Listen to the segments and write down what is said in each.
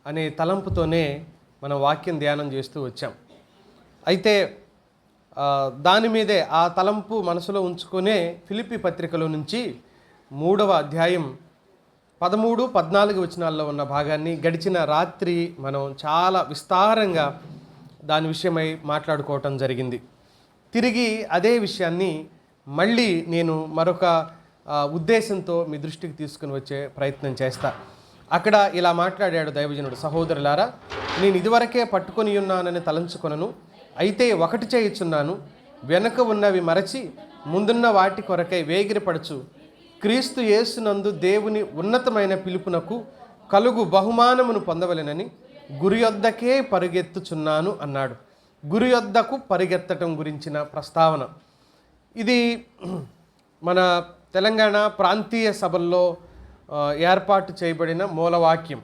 అనే తలంపుతోనే మనం వాక్యం ధ్యానం చేస్తూ వచ్చాం. అయితే దాని మీదే ఆ తలంపు మనసులో ఉంచుకునే ఫిలిప్పీ పత్రికలో నుంచి 3వ అధ్యాయం 13, 14 వచనాల్లో ఉన్న భాగాన్ని గడిచిన రాత్రి మనం చాలా విస్తారంగా దాని విషయమై మాట్లాడుకోవటం జరిగింది. తిరిగి అదే విషయాన్ని మళ్ళీ నేను మరొక ఉద్దేశంతో మీ దృష్టికి తీసుకుని వచ్చే ప్రయత్నం చేస్తా. అక్కడ ఇలా మాట్లాడాడు దైవజనుడు, సహోదరులారా, నేను ఇదివరకే పట్టుకొని ఉన్నానని తలంచుకొనను, అయితే ఒకటి చేయుచున్నాను, వెనుక ఉన్నవి మరచి ముందున్న వాటి కొరకై వేగిరపడుచు క్రీస్తు యేసునందు దేవుని ఉన్నతమైన పిలుపునకు కలుగు బహుమానమును పొందవలెనని గురి యొద్దకే పరిగెత్తుచున్నాను అన్నాడు. గురి యొద్దకు పరిగెత్తటం గురించిన ప్రస్తావన ఇది మన తెలంగాణ ప్రాంతీయ సభల్లో ఏర్పాటు చేయబడిన మూలవాక్యం.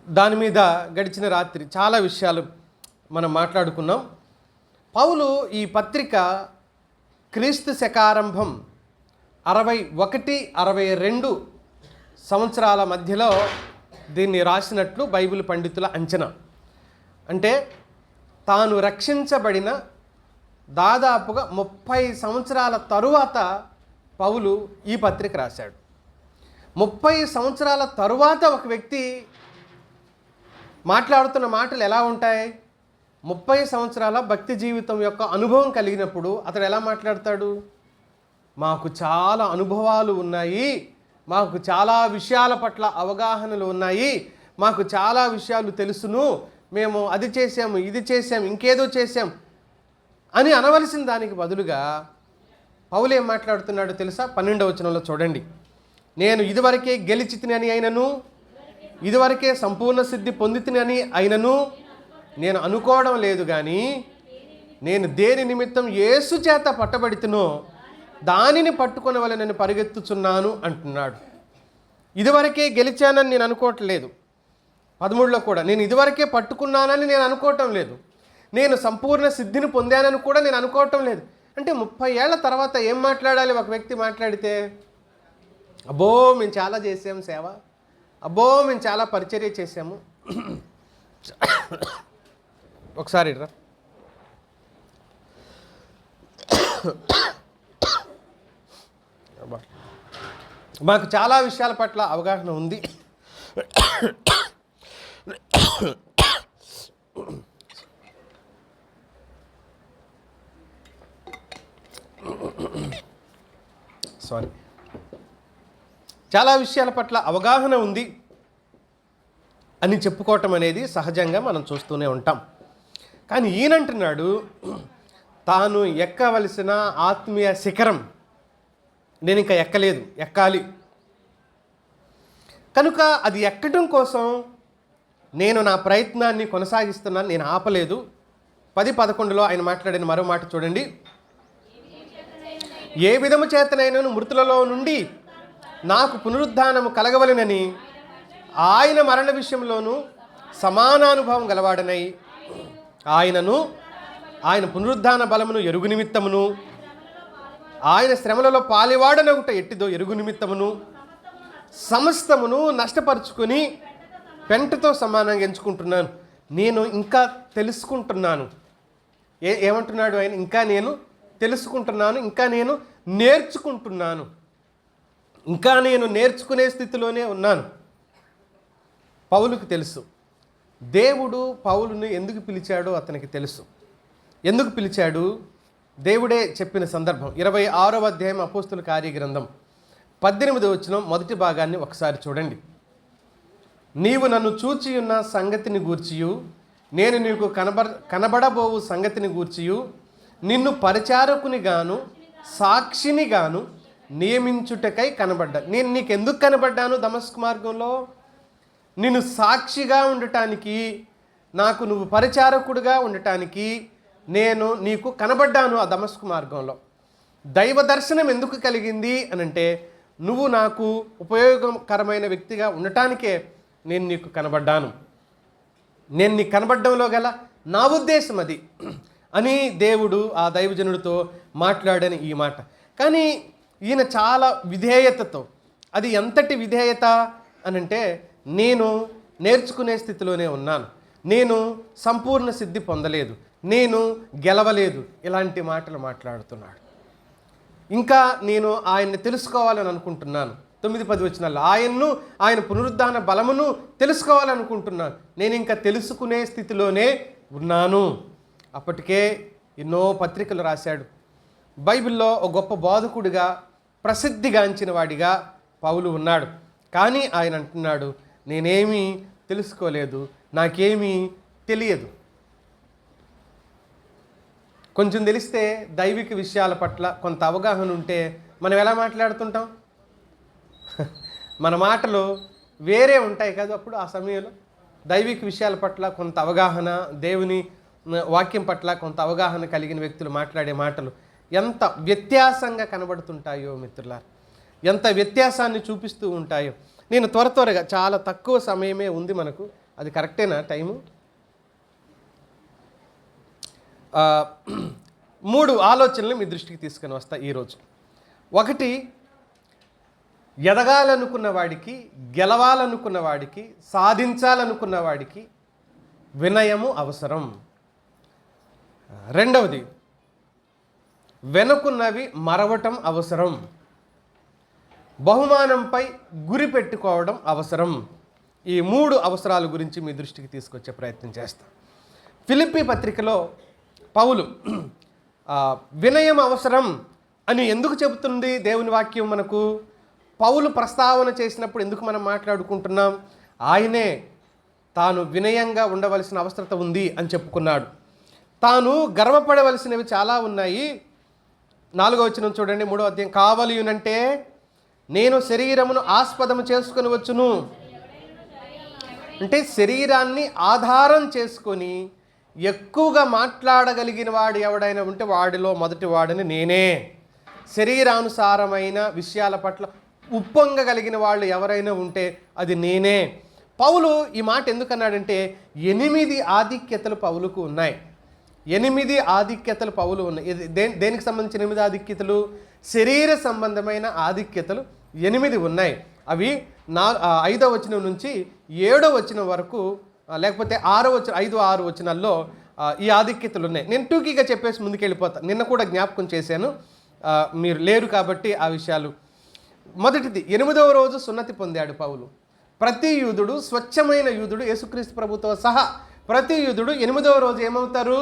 దాని మీద గడిచిన రాత్రి చాలా విషయాలు మనం మాట్లాడుకున్నాం. పౌలు ఈ పత్రిక క్రీస్తు శకారంభం 61, 62 సంవత్సరాల మధ్యలో దీన్ని రాసినట్లు బైబిల్ పండితుల అంచనా. అంటే తాను రక్షించబడిన దాదాపుగా 30 సంవత్సరాల తరువాత పౌలు ఈ పత్రిక రాశాడు. 30 సంవత్సరాల తరువాత ఒక వ్యక్తి మాట్లాడుతున్న మాటలు ఎలా ఉంటాయి? 30 సంవత్సరాల భక్తి జీవితం యొక్క అనుభవం కలిగినప్పుడు అతడు ఎలా మాట్లాడతాడు? మాకు చాలా అనుభవాలు ఉన్నాయి, మాకు చాలా విషయాల పట్ల అవగాహనలు ఉన్నాయి, మాకు చాలా విషయాలు తెలుసును, మేము అది చేసాము, ఇది చేసాం, ఇంకేదో చేసాం అని అనవలసిన దానికి బదులుగా పౌలు ఏం మాట్లాడుతున్నాడో తెలుసా? 12వ వచనంలో చూడండి. నేను ఇదివరకే గెలిచితిని అని అయినను, ఇదివరకే సంపూర్ణ సిద్ధి పొందితిని అని అయినను నేను అనుకోవడం లేదు, కానీ నేను దేని నిమిత్తం యేసు చేత పట్టబడితునో దానిని పట్టుకొనవలెనని పరిగెత్తుచున్నాను అంటున్నాడు. ఇదివరకే గెలిచానని నేను అనుకోవట్లేదు. 13లో కూడా నేను ఇదివరకే పట్టుకున్నానని నేను అనుకోవటం లేదు, నేను సంపూర్ణ సిద్ధిని పొందానని కూడా నేను అనుకోవటం లేదు. అంటే 30 ఏళ్ల తర్వాత ఏం మాట్లాడాలి? ఒక వ్యక్తి మాట్లాడితే, అబ్బో మేము చాలా చేసాము సేవ, అబ్బో మేము చాలా పరిచర్య చేసాము. ఒకసారి రా. మాకు చాలా విషయాల పట్ల అవగాహన ఉంది, చాలా విషయాల పట్ల అవగాహన ఉంది అని చెప్పుకోవటం అనేది సహజంగా మనం చూస్తూనే ఉంటాం. కానీ ఈయనంటున్నాడు, తాను ఎక్కవలసిన ఆత్మీయ శిఖరం నేను ఇంకా ఎక్కలేదు, ఎక్కాలి. కనుక అది ఎక్కడం కోసం నేను నా ప్రయత్నాన్ని కొనసాగిస్తున్నాను, నేను ఆపలేదు. 10-11లో ఆయన మాట్లాడిన మరో మాట చూడండి. ఏ విధము చేతనైనను మృతులలో నుండి నాకు పునరుద్ధానము కలగవలెనని ఆయన మరణ విషయంలోనూ సమానానుభవం గలవాడనై ఆయన పునరుద్ధాన బలమును ఎరుగు నిమిత్తమును, ఆయన శ్రమలలో పాలివాడనగుట ఎట్టిదో ఎరుగు నిమిత్తమును సమస్తమును నష్టపరుచుకొని పెంటతో సమానంగా ఎంచుకుంటున్నాను. నేను ఇంకా తెలుసుకుంటున్నాను. ఏమంటున్నాడు ఆయన? ఇంకా నేను తెలుసుకుంటున్నాను, ఇంకా నేను నేర్చుకుంటున్నాను, ఇంకా నేను నేర్చుకునే స్థితిలోనే ఉన్నాను. పౌలుకు తెలుసు దేవుడు పౌలుని ఎందుకు పిలిచాడో అతనికి తెలుసు. ఎందుకు పిలిచాడు? దేవుడే చెప్పిన సందర్భం. 26వ అధ్యాయం అపోస్తుల కార్యగ్రంథం 18వ వచనం మొదటి భాగాన్ని ఒకసారి చూడండి. నీవు నన్ను చూచి ఉన్న సంగతిని గూర్చియు, నేను నీకు కనబడబోవు సంగతిని గూర్చియు, నిన్ను పరిచారకుని గాను సాక్షిని గాను నియమించుటకై కనబడ్డా. నేను నీకు ఎందుకు కనబడ్డాను? దమస్కు మార్గంలో నిన్ను సాక్షిగా ఉండటానికి, నాకు నువ్వు పరిచారకుడిగా ఉండటానికి నేను నీకు కనబడ్డాను. ఆ దమస్కు మార్గంలో దైవ దర్శనం ఎందుకు కలిగింది అనంటే, నువ్వు నాకు ఉపయోగకరమైన వ్యక్తిగా ఉండటానికే నేను నీకు కనబడ్డాను. నేను నీకు కనబడ్డంలో గల నా ఉద్దేశం అది అని దేవుడు ఆ దైవజనుడితో మాట్లాడని ఈ మాట. కానీ ఈయన చాలా విధేయతతో, అది ఎంతటి విధేయత అనంటే నేను నేర్చుకునే స్థితిలోనే ఉన్నాను, నేను సంపూర్ణ సిద్ధి పొందలేదు, నేను గెలవలేదు, ఇలాంటి మాటలు మాట్లాడుతున్నాడు. ఇంకా నేను ఆయన్ని తెలుసుకోవాలని అనుకుంటున్నాను. 9-10 వచనాల్లో ఆయన్ను, ఆయన పునరుద్ధాన బలమును తెలుసుకోవాలనుకుంటున్నాను. నేను ఇంకా తెలుసుకునే స్థితిలోనే ఉన్నాను. అప్పటికే ఎన్నో పత్రికలు రాశాడు. బైబిల్లో ఒక గొప్ప బోధకుడిగా ప్రసిద్ధిగాంచిన వాడిగా పౌలు ఉన్నాడు. కానీ ఆయన అంటున్నాడు, నేనేమీ తెలుసుకోలేదు, నాకేమీ తెలియదు. కొంచెం తెలిస్తే దైవిక విషయాల పట్ల కొంత అవగాహన ఉంటే మనం ఎలా మాట్లాడుతుంటాం? మన మాటలు వేరే ఉంటాయి కదా. అప్పుడు ఆ సమయంలో దైవిక విషయాల పట్ల కొంత అవగాహన, దేవుని వాక్యం పట్ల కొంత అవగాహన కలిగిన వ్యక్తులు మాట్లాడే మాటలు ఎంత వ్యత్యాసంగా కనబడుతుంటాయో మిత్రులారా, ఎంత వ్యత్యాసాన్ని చూపిస్తూ ఉంటాయో. నేను త్వరగా, చాలా తక్కువ సమయమే ఉంది మనకు, అది కరెక్టేనా టైము? 3 ఆలోచనలు మీ దృష్టికి తీసుకొని వస్తా ఈరోజు. 1, ఎదగాలనుకున్న వాడికి, గెలవాలనుకున్న వాడికి, సాధించాలనుకున్న వాడికి వినయము అవసరం. 2, వెనుకున్నవి మరవటం అవసరం. బహుమానంపై గురి పెట్టుకోవడం అవసరం. ఈ 3 అవసరాల గురించి మీ దృష్టికి తీసుకొచ్చే ప్రయత్నం చేస్తాం. ఫిలిప్పీ పత్రికలో పౌలు వినయం అవసరం అని ఎందుకు చెబుతుంది దేవుని వాక్యం మనకు? పౌలు ప్రస్తావన చేసినప్పుడు ఎందుకు మనం మాట్లాడుకుంటున్నాం? ఆయనే తాను వినయంగా ఉండవలసిన అవసరత ఉంది అని చెప్పుకున్నాడు. తాను గర్వపడవలసినవి చాలా ఉన్నాయి. 4వ వచనం చూడండి, 3వ అధ్యాయం. కావలియునంటే నేను శరీరమును ఆస్పదము చేసుకొని వచ్చును. అంటే శరీరాన్ని ఆధారం చేసుకొని ఎక్కువగా మాట్లాడగలిగిన వాడు ఎవడైనా ఉంటే వాడిలో మొదటి వాడిని నేనే. శరీరానుసారమైన విషయాల పట్ల ఉప్పొంగగలిగిన వాళ్ళు ఎవరైనా ఉంటే అది నేనే. పౌలు ఈ మాట ఎందుకన్నాడంటే 8 ఆధిక్యతలు పౌలుకు ఉన్నాయి. 8 ఆధిక్యతలు పౌలు ఉన్నాయి. దేనికి సంబంధించిన 8 ఆధిక్యతలు? శరీర సంబంధమైన ఆధిక్యతలు 8 ఉన్నాయి. అవి 5వ వచనం నుంచి 7వ వచనం వరకు, లేకపోతే 5-6 వచనాల్లో ఈ ఆధిక్యతలు ఉన్నాయి. నేను టూకీగా చెప్పేసి ముందుకెళ్ళిపోతాను. నిన్న కూడా జ్ఞాపకం చేశాను, మీరు లేరు కాబట్టి ఆ విషయాలు. మొదటిది, 8వ రోజు సున్నతి పొందాడు పౌలు. ప్రతి యూదుడు, స్వచ్ఛమైన యూదుడు, యేసుక్రీస్తు ప్రభుతో సహా ప్రతి యూదుడు 8వ రోజు ఏమవుతారు?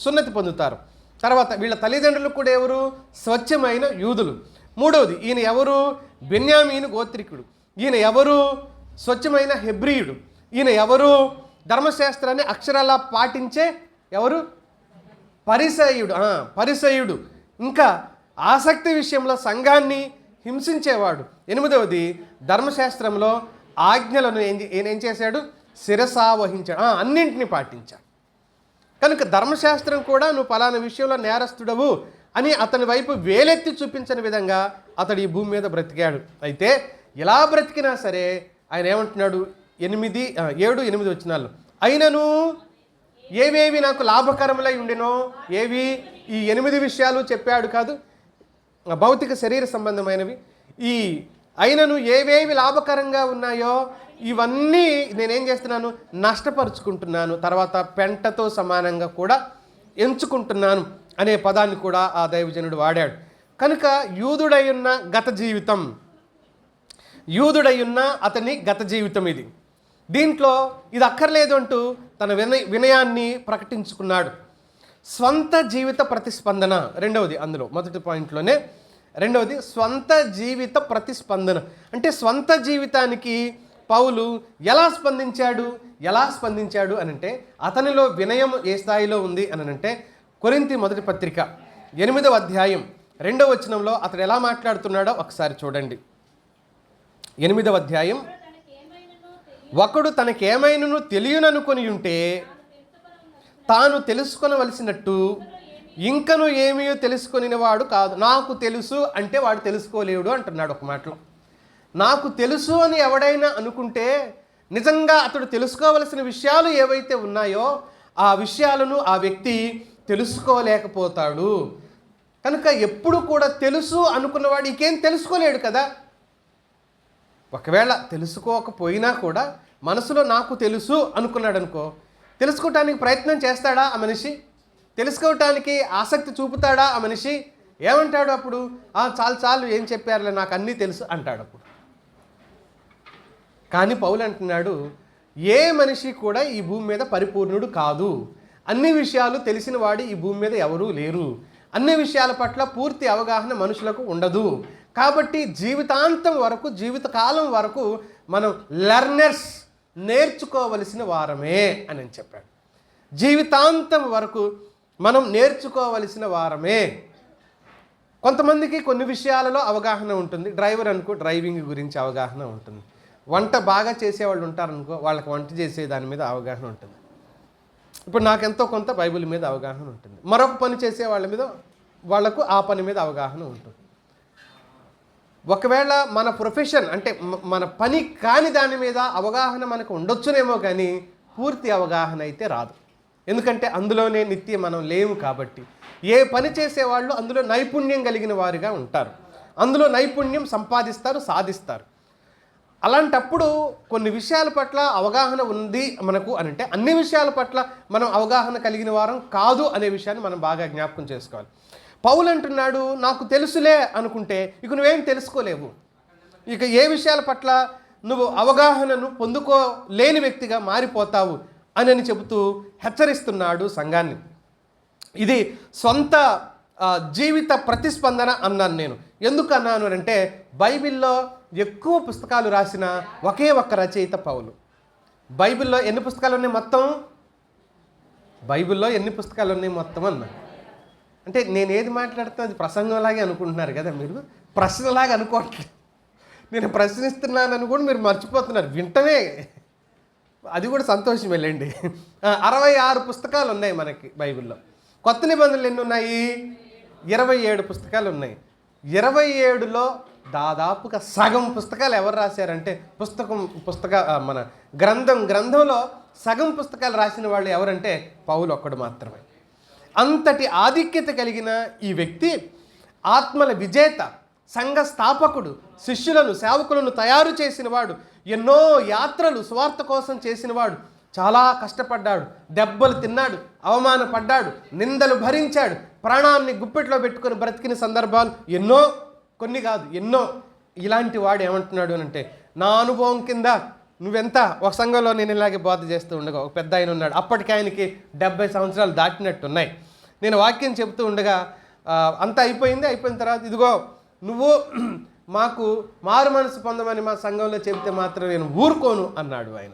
సున్నతి పొందుతారు. తర్వాత వీళ్ళ తల్లిదండ్రులు కూడా ఎవరు? స్వచ్ఛమైన యూదులు. 3వది, ఈయన ఎవరు? బెన్యామీను గోత్రికుడు. ఈయన ఎవరు? స్వచ్ఛమైన హెబ్రీయుడు. ఈయన ఎవరు? ధర్మశాస్త్రాన్ని అక్షరాలా పాటించే ఎవరు? పరిసయ్యుడు. ఇంకా ఆసక్తి విషయంలో సంఘాన్ని హింసించేవాడు. 8వది, ధర్మశాస్త్రంలో ఆజ్ఞలను ఏం చేశాడు? శిరసా వహించాడు, అన్నింటినీ పాటించాడు. కనుక ధర్మశాస్త్రం కూడా నువ్వు పలానా విషయంలో నేరస్తుడవు అని అతని వైపు వేలెత్తి చూపించని విధంగా అతడు ఈ భూమి మీద బ్రతికాడు. అయితే ఇలా బ్రతికినా సరే ఆయన ఏమంటున్నాడు? 7-8 వచనాల్లో, అయినను ఏవేవి నాకు లాభకరములై ఉండినో, ఏవి? ఈ 8 విషయాలు చెప్పాడు కాదు, భౌతిక శరీర సంబంధమైనవి. ఈ అయినను ఏవేవి లాభకరంగా ఉన్నాయో ఇవన్నీ నేనేం చేస్తున్నాను? నష్టపరుచుకుంటున్నాను. తర్వాత పెంటతో సమానంగా కూడా ఎంచుకుంటున్నాను అనే పదాన్ని కూడా ఆ దైవజనుడు వాడాడు. కనుక యూదుడయ్యున్న అతని గత జీవితం ఇది. దీంట్లో ఇది అక్కర్లేదు అంటూ తన వినయాన్ని ప్రకటించుకున్నాడు. స్వంత జీవిత ప్రతిస్పందన 2వది. అందులో మొదటి పాయింట్లోనే 2వది స్వంత జీవిత ప్రతిస్పందన. అంటే స్వంత జీవితానికి పౌలు ఎలా స్పందించాడు అనంటే అతనిలో వినయం ఏ స్థాయిలో ఉంది అనంటే కొరింథీ మొదటి పత్రిక 8వ అధ్యాయం 2వ వచనంలో అతడు ఎలా మాట్లాడుతున్నాడో ఒకసారి చూడండి. 8వ అధ్యాయం, ఒకడు తనకేమైనను తెలియననుకొని ఉంటే తాను తెలుసుకొనవలసినట్టు ఇంకను ఏమీ తెలుసుకొనిన వాడు కాదు. నాకు తెలుసు అంటే వాడు తెలుసుకోలేడు అంటున్నాడు ఒక మాటలో. నాకు తెలుసు అని ఎవడైనా అనుకుంటే నిజంగా అతడు తెలుసుకోవలసిన విషయాలు ఏవైతే ఉన్నాయో ఆ విషయాలను ఆ వ్యక్తి తెలుసుకోలేకపోతాడు. కనుక ఎప్పుడు కూడా తెలుసు అనుకున్నవాడు ఇంకేం తెలుసుకోలేడు కదా. ఒకవేళ తెలుసుకోకపోయినా కూడా మనసులో నాకు తెలుసు అనుకున్నాడు అనుకో, తెలుసుకోవటానికి ప్రయత్నం చేస్తాడా ఆ మనిషి? తెలుసుకోవటానికి ఆసక్తి చూపుతాడా ఆ మనిషి? ఏమంటాడు అప్పుడు? చాలు చాలు, ఏం చెప్పారులే, నాకు అన్నీ తెలుసు అంటాడు అప్పుడు. కానీ పౌలు అంటున్నాడు, ఏ మనిషి కూడా ఈ భూమి మీద పరిపూర్ణుడు కాదు. అన్ని విషయాలు తెలిసిన వాడు ఈ భూమి మీద ఎవరూ లేరు. అన్ని విషయాల పట్ల పూర్తి అవగాహన మనుషులకు ఉండదు. కాబట్టి జీవితాంతం వరకు, జీవితకాలం వరకు మనం లెర్నర్స్, నేర్చుకోవలసిన వారమే అని చెప్పాడు. జీవితాంతం వరకు మనం నేర్చుకోవలసిన వారమే. కొంతమందికి కొన్ని విషయాలలో అవగాహన ఉంటుంది. డ్రైవర్ అనుకో, డ్రైవింగ్ గురించి అవగాహన ఉంటుంది. వంట బాగా చేసేవాళ్ళు ఉంటారనుకో, వాళ్ళకి వంట చేసే దాని మీద అవగాహన ఉంటుంది. ఇప్పుడు నాకెంతో కొంత బైబిల్ మీద అవగాహన ఉంటుంది. మరొక పని చేసే వాళ్ళ మీద, వాళ్లకు ఆ పని మీద అవగాహన ఉంటుంది. ఒకవేళ మన ప్రొఫెషన్ అంటే మన పని కాని దాని మీద అవగాహన మనకు ఉండొచ్చునేమో, కానీ పూర్తి అవగాహన అయితే రాదు. ఎందుకంటే అందులోనే నిత్యం మనం లేవు కాబట్టి. ఏ పని చేసేవాళ్ళు అందులో నైపుణ్యం కలిగిన వారిగా ఉంటారు. అందులో నైపుణ్యం సంపాదిస్తారు, సాధిస్తారు. అలాంటప్పుడు కొన్ని విషయాల పట్ల అవగాహన ఉంది మనకు అని అంటే, అన్ని విషయాల పట్ల మనం అవగాహన కలిగిన వారం కాదు అనే విషయాన్ని మనం బాగా జ్ఞాపకం చేసుకోవాలి. పౌలు అంటున్నాడు, నాకు తెలుసులే అనుకుంటే ఇక నువ్వేం తెలుసుకోలేవు. ఇక ఏ విషయాల పట్ల నువ్వు అవగాహనను పొందుకోలేని వ్యక్తిగా మారిపోతావు అని చెబుతూ హెచ్చరిస్తున్నాడు సంఘాన్ని. ఇది సొంత జీవిత ప్రతిస్పందన అన్నాను నేను. ఎందుకు అన్నాను అంటే, బైబిల్లో ఎక్కువ పుస్తకాలు రాసిన ఒకే ఒక్క రచయిత పౌలు. బైబిల్లో ఎన్ని పుస్తకాలు ఉన్నాయి మొత్తం? బైబిల్లో ఎన్ని పుస్తకాలు ఉన్నాయి మొత్తం అన్నా. అంటే నేను ఏది మాట్లాడుతున్నా అది ప్రసంగంలాగే అనుకుంటున్నారు కదా మీరు, ప్రశ్నలాగా అనుకోవట్లేదు. నేను ప్రశ్నిస్తున్నానని కూడా మీరు మర్చిపోతున్నారు. వింటనే అది కూడా సంతోషం వెళ్ళండి. 66 పుస్తకాలు ఉన్నాయి మనకి బైబిల్లో. కొత్త నిబంధనలు ఎన్ని ఉన్నాయి? 27 పుస్తకాలు ఉన్నాయి. 27లో దాదాపుగా సగం పుస్తకాలు ఎవరు రాశారంటే, మన గ్రంథంలో సగం పుస్తకాలు రాసిన వాళ్ళు ఎవరంటే పౌలు ఒక్కడు మాత్రమే. అంతటి ఆధిక్యత కలిగిన ఈ వ్యక్తి ఆత్మల విజేత, సంఘ స్థాపకుడు, శిష్యులను, సేవకులను తయారు చేసినవాడు, ఎన్నో యాత్రలు సువార్త కోసం చేసినవాడు, చాలా కష్టపడ్డాడు, దెబ్బలు తిన్నాడు, అవమానపడ్డాడు, నిందలు భరించాడు, ప్రాణాన్ని గుప్పెట్లో పెట్టుకొని బ్రతికిన సందర్భాలు ఎన్నో, కొన్ని కాదు ఎన్నో. ఇలాంటి వాడు ఏమంటున్నాడు అంటే, నా అనుభవం కింద నువ్వెంత, ఒక సంఘంలో నేను ఇలాగే బోధ చేస్తూ ఉండగా ఒక పెద్ద ఆయన ఉన్నాడు. అప్పటికి ఆయనకి 70 సంవత్సరాలు దాటినట్టున్నాయి. నేను వాక్యం చెబుతూ ఉండగా అంతా అయిపోయిన తర్వాత, ఇదిగో నువ్వు మాకు మారు మనసు పొందమని మా సంఘంలో చెబితే మాత్రం నేను ఊరుకోను అన్నాడు ఆయన.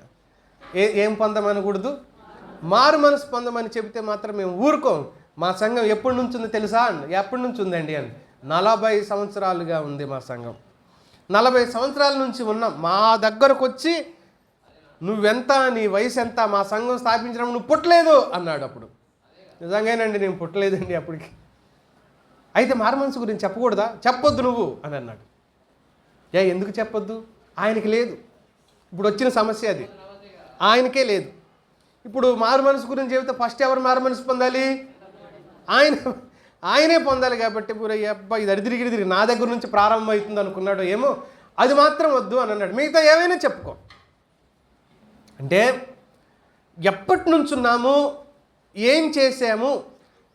ఏం పొందమనకూడదు? మారు మనసు పొందమని చెబితే మాత్రం మేము ఊరుకోము. మా సంఘం ఎప్పటి నుంచి ఉందో తెలుసా? ఎప్పటి నుంచి ఉందండి అని. 40 సంవత్సరాలుగా ఉంది మా సంఘం. 40 సంవత్సరాల నుంచి ఉన్నాం. మా దగ్గరకు వచ్చి నువ్వెంత, నీ వయసు ఎంత, మా సంఘం స్థాపించడం నువ్వు పుట్టలేదు అన్నాడు. అప్పుడు నిజంగానండి నేను పుట్టలేదండి అప్పటికి. అయితే మారు మనసు గురించి చెప్పకూడదా? చెప్పొద్దు నువ్వు అని అన్నాడు. ఎందుకు చెప్పొద్దు? ఆయనకి లేదు. ఇప్పుడు వచ్చిన సమస్య అది, ఆయనకే లేదు. ఇప్పుడు మారు మనసు గురించి చెబితే ఫస్ట్ ఎవరు మారు మనసు పొందాలి? ఆయనే పొందాలి. కాబట్టి అబ్బా ఇది అడిదిరిగిడిదిరి నా దగ్గర నుంచి ప్రారంభం అవుతుంది అనుకున్నాడు ఏమో, అది మాత్రం వద్దు అని అన్నాడు. మిగతా ఏమైనా చెప్పుకో అంటే, ఎప్పటి నుంచి ఉన్నాము, ఏం చేసాము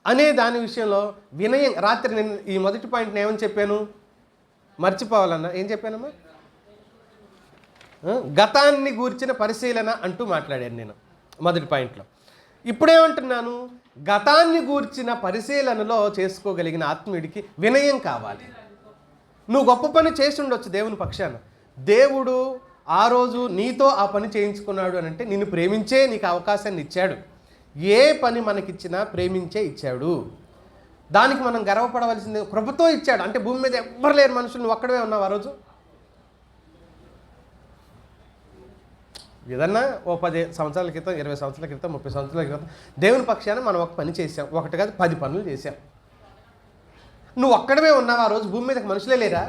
అనే దాని విషయంలో వినయం. రాత్రి నేను ఈ మొదటి పాయింట్ని ఏమని చెప్పాను? మర్చిపోవాలన్నా ఏం చెప్పానమ్మా? గతాన్ని గూర్చిన పరిశీలన అంటూ మాట్లాడాను నేను మొదటి పాయింట్లో. ఇప్పుడేమంటున్నాను? గతాన్ని గూర్చిన పరిశీలనలో చేసుకోగలిగిన ఆత్మీయుడికి వినయం కావాలి. నువ్వు గొప్ప పని చేసి ఉండొచ్చు దేవుని పక్షాన. దేవుడు ఆ రోజు నీతో ఆ పని చేయించుకున్నాడు అని అంటే నిన్ను ప్రేమించే నీకు అవకాశాన్ని ఇచ్చాడు. ఏ పని మనకిచ్చినా ప్రేమించే ఇచ్చాడు. దానికి మనం గర్వపడవలసింది. కృపతో ఇచ్చాడు. అంటే భూమి మీద ఎవ్వరు లేరు మనుషులు, నువ్వు ఒక్కడవే ఉన్నావు ఆ రోజు. ఏదన్నా ఓ 10 సంవత్సరాల క్రితం, 20 సంవత్సరాల క్రితం, 30 సంవత్సరాల క్రితం దేవుని పక్షాన మనం ఒక పని చేసాం. ఒకటి కాదు 10 పనులు చేసాం. నువ్వు ఒక్కడవే ఉన్నావు ఆ రోజు. భూమి మీదకి మనుషులే లేరా?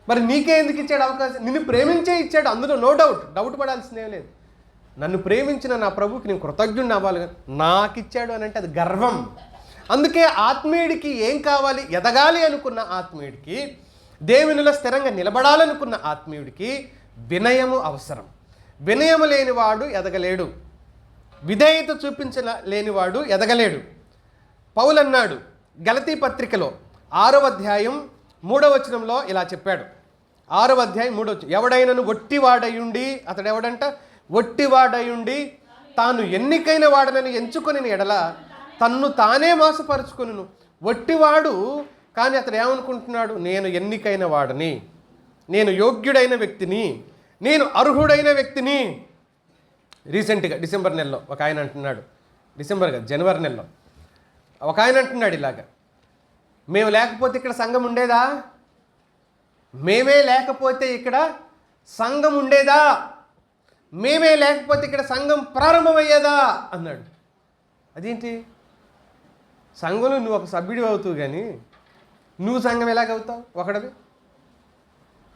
మరి నీకే ఎందుకు ఇచ్చాడు అవకాశం? నిన్ను ప్రేమించే ఇచ్చాడు. అందులో నో డౌట్ పడాల్సిందేం లేదు. నన్ను ప్రేమించిన నా ప్రభుకి నేను కృతజ్ఞుడిని అవ్వాలి. నాకు ఇచ్చాడు అని అంటే అది గర్వం. అందుకే ఆత్మీయుడికి ఏం కావాలి? ఎదగాలి అనుకున్న ఆత్మీయుడికి దేవునిలో స్థిరంగా నిలబడాలనుకున్న ఆత్మీయుడికి వినయము అవసరం. వినయము లేనివాడు ఎదగలేడు, విధేయత చూపించలేనివాడు ఎదగలేడు. పౌలు అన్నాడు గలతీ పత్రికలో 6వ అధ్యాయం 3వ వచనంలో ఇలా చెప్పాడు. 6వ అధ్యాయం 3వ వచనం, ఎవడైనను ఒట్టివాడయుండి, అతడు ఎవడంట, ఒట్టివాడయుండి తాను ఎన్నికైన వాడనని ఎంచుకొని ఎడల తన్ను తానే మోసపరుచుకొనును. ఒట్టివాడు కానీ అతడు ఏమనుకుంటున్నాడు, నేను ఎన్నికైన వాడని, నేను యోగ్యుడైన వ్యక్తిని, నేను అర్హుడైన వ్యక్తిని. రీసెంట్గా డిసెంబర్ నెలలో ఒక ఆయన అంటున్నాడు, జనవరి నెలలో ఒక ఆయన అంటున్నాడు ఇలాగా, మేము లేకపోతే ఇక్కడ సంఘం ఉండేదా, మేమే లేకపోతే ఇక్కడ సంఘం ఉండేదా, మేమే లేకపోతే ఇక్కడ సంఘం ప్రారంభమయ్యేదా అన్నాడు. అదేంటి, సంఘంలో నువ్వు ఒక సభ్యుడి అవుతావు కానీ నువ్వు సంఘం ఎలాగవుతావు,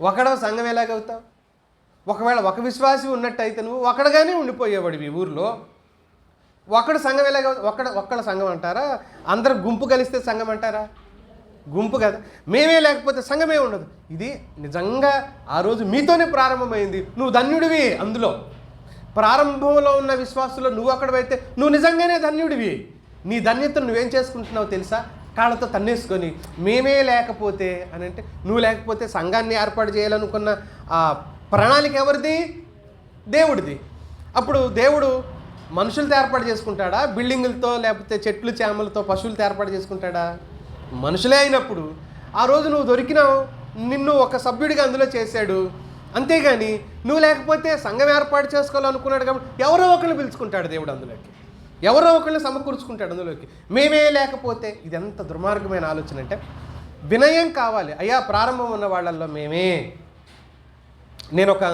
ఒకడో సంఘం ఎలాగవుతావు? ఒకవేళ ఒక విశ్వాసి ఉన్నట్టయితే నువ్వు ఒకడగానే ఉండిపోయేవాడివి ఊర్లో. ఒకడు సంఘం ఎలాగవుతావు? ఒక్కడ సంఘం అంటారా? అందరు గుంపు కలిస్తే సంఘం అంటారా? గుంపు కదా. మేమే లేకపోతే సంఘమే ఉండదు. ఇది నిజంగా ఆ రోజు మీతోనే ప్రారంభమైంది. నువ్వు ధన్యుడివి. అందులో ప్రారంభంలో ఉన్న విశ్వాసులో నువ్వు అక్కడైతే నువ్వు నిజంగానే ధన్యుడివి. నీ ధన్యతను నువ్వేం చేసుకుంటున్నావు తెలుసా? కాళ్ళతో తన్నేసుకొని మేమే లేకపోతే అని అంటే, నువ్వు లేకపోతే సంఘాన్ని ఏర్పాటు చేయాలనుకున్న ఆ ప్రణాళిక ఎవరిది? దేవుడిది. అప్పుడు దేవుడు మనుషులతో ఏర్పాటు చేసుకుంటాడా, బిల్డింగులతో, లేకపోతే చెట్లు చేమలతో, పశువులతో ఏర్పాటు చేసుకుంటాడా? మనుషులే అయినప్పుడు ఆ రోజు నువ్వు దొరికినావు, నిన్ను ఒక సభ్యుడిగా అందులో చేశాడు. అంతేగాని నువ్వు లేకపోతే సంఘం ఏర్పాటు చేసుకోవాలనుకున్నాడు కాబట్టి ఎవరో ఒకరిని పిలుచుకుంటాడు దేవుడు అందులోకి, ఎవరో ఒకరిని సమకూర్చుకుంటాడు అందులోకి. మేమే లేకపోతే ఇది ఎంత దుర్మార్గమైన ఆలోచన అంటే, వినయం కావాలి. అయ్యా ప్రారంభం ఉన్న వాళ్ళల్లో మేమే. నేను ఒక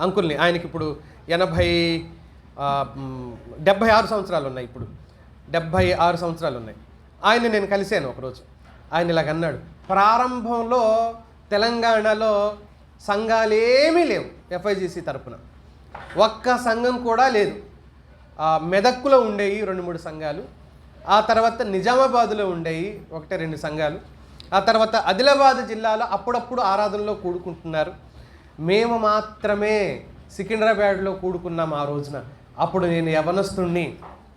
అంకుల్ని, ఆయనకి ఇప్పుడు 76 సంవత్సరాలు ఉన్నాయి. ఇప్పుడు 76 సంవత్సరాలు ఉన్నాయి. ఆయన నేను కలిశాను ఒకరోజు. ఆయన ఇలాగ అన్నాడు, ప్రారంభంలో తెలంగాణలో సంఘాలేమీ లేవు, FIGC తరపున ఒక్క సంఘం కూడా లేదు. మెదక్లో ఉండేవి 2-3 సంఘాలు, ఆ తర్వాత నిజామాబాద్లో ఉండేవి 1-2 సంఘాలు, ఆ తర్వాత ఆదిలాబాద్ జిల్లాలో అప్పుడప్పుడు ఆరాధనలో కూడుకుంటున్నారు. మేము మాత్రమే సికింద్రాబాద్లో కూడుకున్నాం ఆ రోజున. అప్పుడు నేను యవనస్తుణ్ణి,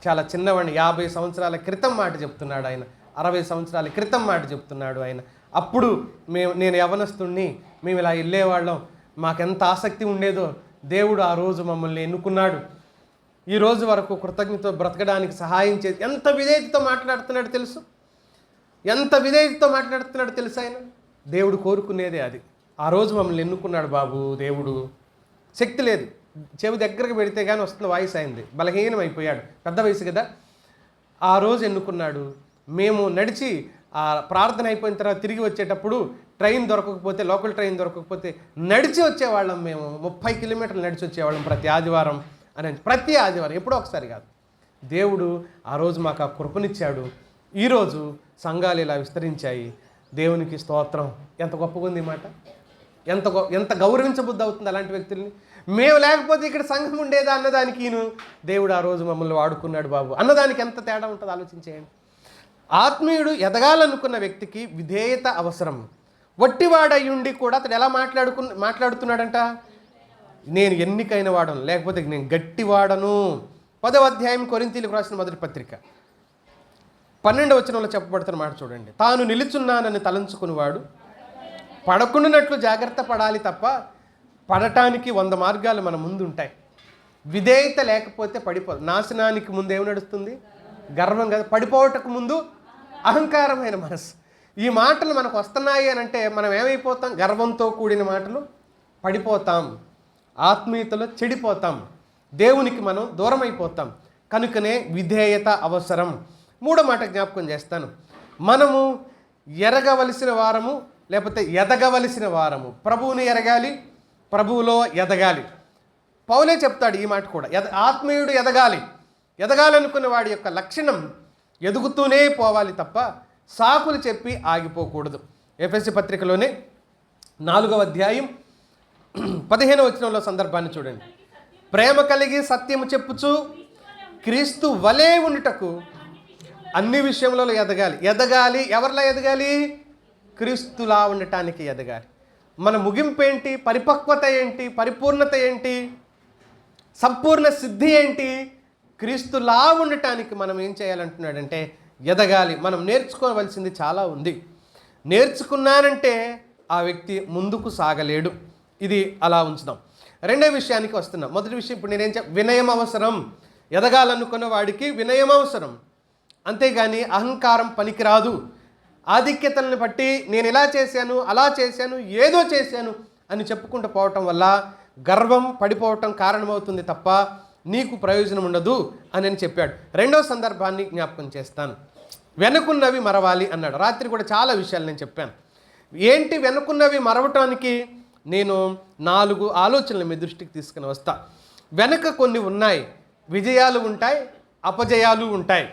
చాలా చిన్నవాడిని, 50 సంవత్సరాల క్రితం మాట చెప్తున్నాడు ఆయన, 60 సంవత్సరాల క్రితం మాట చెప్తున్నాడు ఆయన. అప్పుడు నేను యవనస్తుణ్ణి, మేము ఇలా వెళ్ళేవాళ్ళం, మాకెంత ఆసక్తి ఉండేదో. దేవుడు ఆ రోజు మమ్మల్ని ఎన్నుకున్నాడు, ఈ రోజు వరకు కృతజ్ఞత బ్రతకడానికి సహాయం చేసి. ఎంత విధేయతతో మాట్లాడుతున్నాడు తెలుసు, ఎంత విధేయతతో మాట్లాడుతున్నాడు తెలుసు. ఆయన దేవుడు కోరుకునేదే అది. ఆ రోజు మమ్మల్ని ఎన్నుకున్నాడు బాబు దేవుడు. శక్తి లేదు, చెవి దగ్గరకు పెడితే కానీ వస్తున్న వాయిస్ అయింది, బలహీనం అయిపోయాడు, పెద్ద వయసు కదా. ఆ రోజు ఎన్నుకున్నాడు. మేము నడిచి ఆ ప్రార్థన అయిపోయిన తర్వాత తిరిగి వచ్చేటప్పుడు ట్రైన్ దొరకకపోతే, లోకల్ ట్రైన్ దొరకకపోతే నడిచి వచ్చేవాళ్ళం. మేము 30 కిలోమీటర్లు నడిచి వచ్చేవాళ్ళం ప్రతి ఆదివారం అని. ప్రతి ఆదివారం, ఎప్పుడో ఒకసారి కాదు. దేవుడు ఆ రోజు మాకు ఆ కృపనిచ్చాడు. ఈరోజు సంఘాలు ఇలా విస్తరించాయి. దేవునికి స్తోత్రం. ఎంత గొప్పగా ఉంది మాట, ఎంత గౌరవించబుద్ధి అవుతుంది అలాంటి వ్యక్తుల్ని. మేము లేకపోతే ఇక్కడ సంఘం ఉండేదా అన్నదానికి దేవుడు ఆ రోజు మమ్మల్ని వాడుకున్నాడు బాబు అన్నదానికి ఎంత తేడా ఉంటుంది ఆలోచించేయండి. ఆత్మీయుడు ఎదగాలనుకున్న వ్యక్తికి విధేయత అవసరం. వట్టివాడయ్యుండి కూడా అతడు ఎలా మాట్లాడుతున్నాడంట, నేను ఎన్నికైన వాడను, లేకపోతే నేను గట్టివాడను. 10వ అధ్యాయం కొరింథీయులకు రాసిన మొదటి పత్రిక 12వ వచనంలో చెప్పబడుతున్న మాట చూడండి. తాను నిలుచున్నానని తలంచుకునేవాడు పడకుండానట్లు జాగ్రత్త పడాలి తప్ప పడటానికి 100 మార్గాలు మన ముందు ఉంటాయి. విధేయత లేకపోతే పడిపోదు. నాశనానికి ముందు ఏమి నడుస్తుంది? గర్వం కదా. పడిపోవటకు ముందు అహంకారమైన మనసు. ఈ మాటలు మనకు వస్తున్నాయి అని అంటే మనం ఏమైపోతాం? గర్వంతో కూడిన మాటలు పడిపోతాం, ఆత్మీయతలో చెడిపోతాం, దేవునికి మనం దూరం అయిపోతాం. కనుకనే విధేయత అవసరం. 3వ మాట జ్ఞాపకం చేస్తాను. మనము ఎరగవలసిన వారము, లేకపోతే ఎదగవలసిన వారము. ప్రభువుని ఎరగాలి, ప్రభువులో ఎదగాలి. పౌలే చెప్తాడు ఈ మాట కూడా. ఆత్మీయుడు ఎదగాలనుకున్న వాడి యొక్క లక్షణం ఎదుగుతూనే పోవాలి తప్ప సాకులు చెప్పి ఆగిపోకూడదు. ఎఫెసీ పత్రికలోనే 4వ అధ్యాయం 15వ వచనంలో సందర్భాన్ని చూడండి. ప్రేమ కలిగి సత్యము చెప్పుచు క్రీస్తు వలే ఉండుటకు అన్ని విషయంలో ఎదగాలి. ఎవరిలా ఎదగాలి? క్రీస్తులా ఉండటానికి ఎదగాలి. మన ముగింపు ఏంటి? పరిపక్వత ఏంటి? పరిపూర్ణత ఏంటి? సంపూర్ణ సిద్ధి ఏంటి? క్రీస్తులా ఉండటానికి మనం ఏం చేయాలంటున్నాడంటే ఎదగాలి. మనం నేర్చుకోవలసింది చాలా ఉంది. నేర్చుకున్నానంటే ఆ వ్యక్తి ముందుకు సాగలేడు. ఇది అలా ఉంచుదాం. రెండో విషయానికి వస్తున్నాం. మొదటి విషయం ఇప్పుడు నేనేం వినయం అవసరం. ఎదగాలనుకున్న వాడికి వినయం అవసరం. అంతేగాని అహంకారం పనికిరాదు. ఆధిక్యతలను బట్టి నేను ఇలా చేశాను, అలా చేశాను, ఏదో చేశాను అని చెప్పుకుంటూ పోవటం వల్ల గర్వం పడిపోవటం కారణమవుతుంది తప్ప నీకు ప్రయోజనం ఉండదు అని చెప్పాడు. రెండో సందర్భాన్ని జ్ఞాపకం చేస్తాను. వెనుకున్నవి మరవాలి అన్నాడు. రాత్రి కూడా చాలా విషయాలు నేను చెప్పాను. ఏంటి వెనుకున్నవి మరవటానికి? నేను 4 ఆలోచనలు మీ దృష్టికి తీసుకుని వస్తా. వెనక కొన్ని ఉన్నాయి. విజయాలు ఉంటాయి, అపజయాలు ఉంటాయి.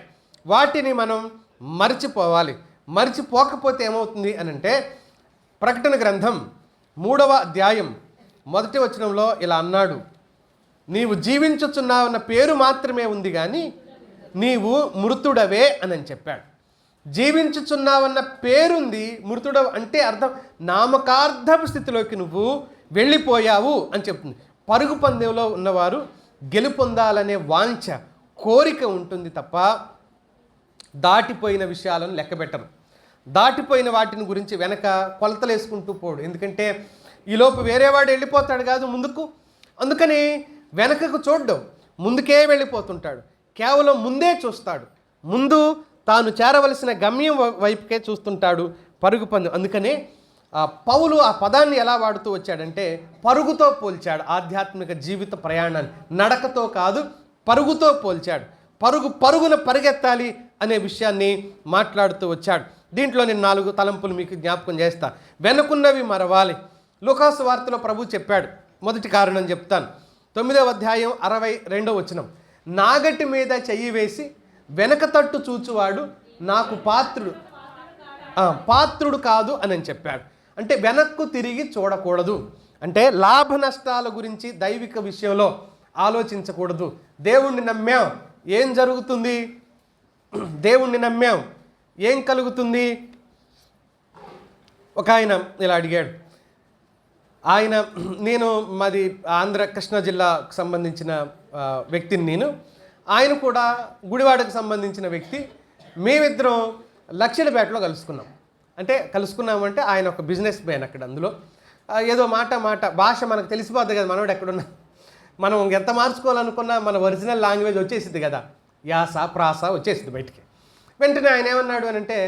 వాటిని మనం మర్చిపోవాలి. మర్చిపోకపోతే ఏమవుతుంది అని అంటే, ప్రకటన గ్రంథం 3వ అధ్యాయం 1వ వచనంలో ఇలా అన్నాడు, నీవు జీవించుచున్నావన్న పేరు మాత్రమే ఉంది కానీ నీవు మృతుడవే అని చెప్పాడు. జీవించుచున్నావన్న పేరుంది, మృతుడవు అంటే అర్థం నామకార్థపు స్థితిలోకి నువ్వు వెళ్ళిపోయావు అని చెప్తుంది. పరుగు పందెంలో ఉన్నవారు గెలుపొందాలనే వాంఛ, కోరిక ఉంటుంది తప్ప దాటిపోయిన విషయాలను లెక్కబెట్టరు. దాటిపోయిన వాటిని గురించి వెనక కొలతలు వేసుకుంటూ పోడు. ఎందుకంటే ఈలోపు వేరేవాడు వెళ్ళిపోతాడు కాదు ముందుకు. అందుకని వెనకకు చూడ్డం, ముందుకే వెళ్ళిపోతుంటాడు. కేవలం ముందే చూస్తాడు. ముందు తాను చేరవలసిన గమ్యం వైపుకే చూస్తుంటాడు. పరుగు పందెం. అందుకనే పౌలు ఆ పదాన్ని ఎలా వాడుతూ వచ్చాడంటే పరుగుతో పోల్చాడు. ఆధ్యాత్మిక జీవిత ప్రయాణాన్ని నడకతో కాదు, పరుగుతో పోల్చాడు. పరుగున పరిగెత్తాలి అనే విషయాన్ని మాట్లాడుతూ వచ్చాడు. దీంట్లో నేను 4 తలంపులు మీకు జ్ఞాపకం చేస్తా. వెనుకున్నవి మరవాలి. లూకాసు వార్తలో ప్రభు చెప్పాడు. మొదటి కారణం చెప్తాను. 9వ అధ్యాయం 62వ వచనం, నాగటి మీద చెయ్యి వేసి వెనక తట్టు చూచువాడు నాకు పాత్రుడు కాదు అని చెప్పాడు. అంటే వెనక్కు తిరిగి చూడకూడదు. అంటే లాభ నష్టాల గురించి దైవిక విషయంలో ఆలోచించకూడదు. దేవుణ్ణి నమ్మాం, ఏం జరుగుతుంది? దేవుణ్ణి నమ్మాం, ఏం కలుగుతుంది? ఒక ఆయన ఇలా అడిగాడు. నేను మాది ఆంధ్ర కృష్ణా జిల్లాకు సంబంధించిన వ్యక్తిని నేను. ఆయన కూడా గుడివాడకు సంబంధించిన వ్యక్తి. మేమిద్దరం లక్షలపేటలో కలుసుకున్నామంటే ఆయన ఒక బిజినెస్ మ్యాన్ అక్కడ. అందులో ఏదో మాట భాష మనకు తెలిసిపోద్ది కదా, మనోడు ఎక్కడున్నా. మనం ఎంత మార్చుకోవాలనుకున్నా మన ఒరిజినల్ లాంగ్వేజ్ వచ్చేసింది కదా, యాస ప్రాస వచ్చేసింది బయటికి. వెంటనే ఆయన ఏమన్నాడు అని అంటే,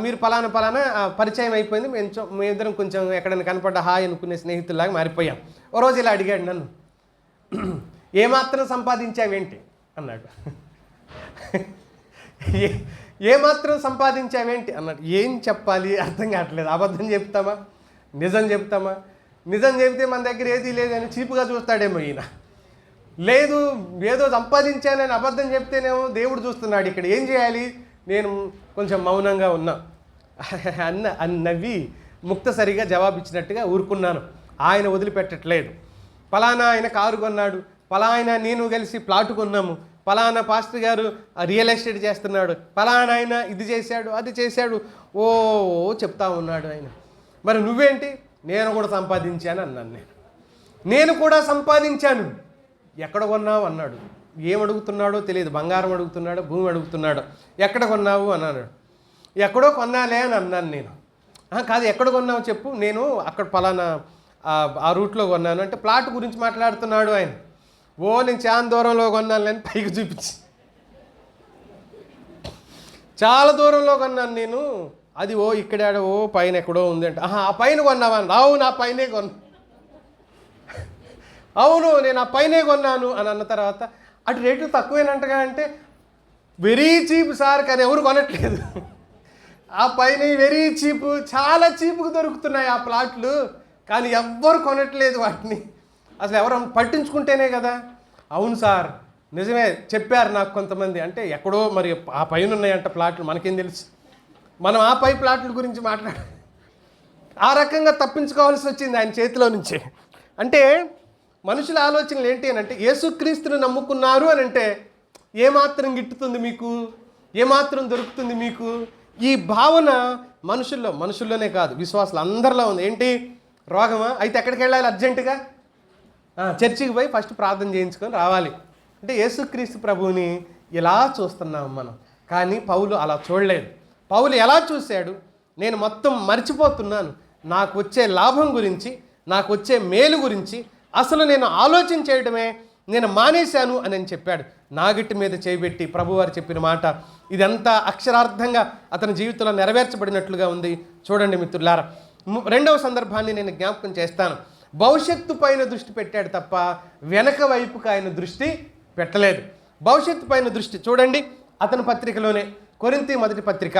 మీరు పలానా పరిచయం అయిపోయింది, మేమిద్దరం కొంచెం ఎక్కడైనా కనపడ్డ హాయ్ అనుకునే స్నేహితుల్లాగా మారిపోయాం. ఓ రోజు ఇలా అడిగాడు నన్ను, ఏమాత్రం సంపాదించావేంటి అన్నాడు. ఏమాత్రం సంపాదించావేంటి అన్నాడు. ఏం చెప్పాలి అర్థం కావట్లేదు. అబద్ధం చెప్తామా, నిజం చెప్తామా? నిజం చెబితే మన దగ్గర ఏదీ లేదని చీపుగా చూస్తాడేమో ఈయన. లేదు, ఏదో సంపాదించానని అబద్ధం చెప్తేనేమో దేవుడు చూస్తున్నాడు. ఇక్కడ ఏం చేయాలి? నేను కొంచెం మౌనంగా ఉన్నా. నవ్వి ముక్తసరిగా జవాబిచ్చినట్టుగా ఊరుకున్నాను. ఆయన వదిలిపెట్టట్లేదు. పలానా ఆయన కారు కొన్నాడు, పలానా నేను కలిసి ప్లాటు కొన్నాము, పలానా పాస్టర్ గారు రియల్ ఎస్టేట్ చేస్తున్నాడు, పలానా ఆయన ఇది చేశాడు అది చేశాడు, ఓ చెప్తా ఉన్నాడు ఆయన. మరి నువ్వేంటి? నేను కూడా సంపాదించాను అన్నాను. నేను కూడా సంపాదించాను. ఎక్కడ కొన్నావు అన్నాడు. ఏమడుగుతున్నాడో తెలియదు. బంగారం అడుగుతున్నాడో భూమి అడుగుతున్నాడో. ఎక్కడ కొన్నావు అన్నాడు. ఎక్కడో కొన్నాలే అని అన్నాను నేను. కాదు, ఎక్కడ కొన్నావు చెప్పు. నేను అక్కడ పలానా ఆ రూట్లో కొన్నాను అంటే ప్లాట్ గురించి మాట్లాడుతున్నాడు ఆయన. నేను చాలా దూరంలో కొన్నాను అని పైకి చూపించి, చాలా దూరంలో కొన్నాను నేను, అది ఇక్కడాడో పైన ఎక్కడో ఉంది అంటే, ఆ పైన కొన్నావా? అవును, ఆ పైనే కొన్నా. అవును, నేను ఆ పైనే కొన్నాను అని అన్న తర్వాత, అటు రేట్లు తక్కువేనంటగా అంటే, వెరీ చీప్ సార్, కానీ ఎవరు కొనట్లేదు. ఆ పైన వెరీ చీప్, చాలా చీప్గా దొరుకుతున్నాయి ఆ ప్లాట్లు, కానీ ఎవ్వరు కొనట్లేదు వాటిని. అసలు ఎవరు పట్టించుకుంటేనే కదా. అవును సార్, నిజమే చెప్పారు నాకు కొంతమంది. అంటే ఎక్కడో మరి ఆ పైన ఉన్నాయంట ప్లాట్లు, మనకేం తెలుసు? మనం ఆ పై ప్లాట్ల గురించి ఆ రకంగా తప్పించుకోవాల్సి వచ్చింది ఆయన చేతిలో నుంచే. అంటే మనుషుల ఆలోచనలు ఏంటి అని అంటే, యేసుక్రీస్తుని నమ్ముకున్నారు అని అంటే ఏమాత్రం గిట్టుతుంది మీకు, ఏమాత్రం దొరుకుతుంది మీకు? ఈ భావన మనుషుల్లోనే కాదు, విశ్వాసులు అందరిలో ఉంది. ఏంటి? రోగమా? అయితే ఎక్కడికి వెళ్ళాలి అర్జెంటుగా? చర్చికి పోయి ఫస్ట్ ప్రార్థన చేయించుకొని రావాలి. అంటే యేసుక్రీస్తు ప్రభువుని ఇలా చూస్తున్నాం మనం. కానీ పౌలు అలా చూడలేదు. పౌలు ఎలా చూశాడు? నేను మొత్తం మర్చిపోతున్నాను, నాకు వచ్చే లాభం గురించి, నాకు వచ్చే మేలు గురించి అసలు నేను ఆలోచన చేయడమే నేను మానేశాను అని చెప్పాడు. నాగిటి మీద చేయబెట్టి ప్రభువారు చెప్పిన మాట ఇదంతా అక్షరార్థంగా అతని జీవితంలో నెరవేర్చబడినట్లుగా ఉంది. చూడండి మిత్రులారా, రెండవ సందర్భాన్ని నేను జ్ఞాపకం చేస్తాను. భవిష్యత్తు పైన దృష్టి పెట్టాడు తప్ప వెనక వైపుకి ఆయన దృష్టి పెట్టలేదు. భవిష్యత్తు పైన దృష్టి చూడండి. అతని పత్రికలోనే కొరింథీ మొదటి పత్రిక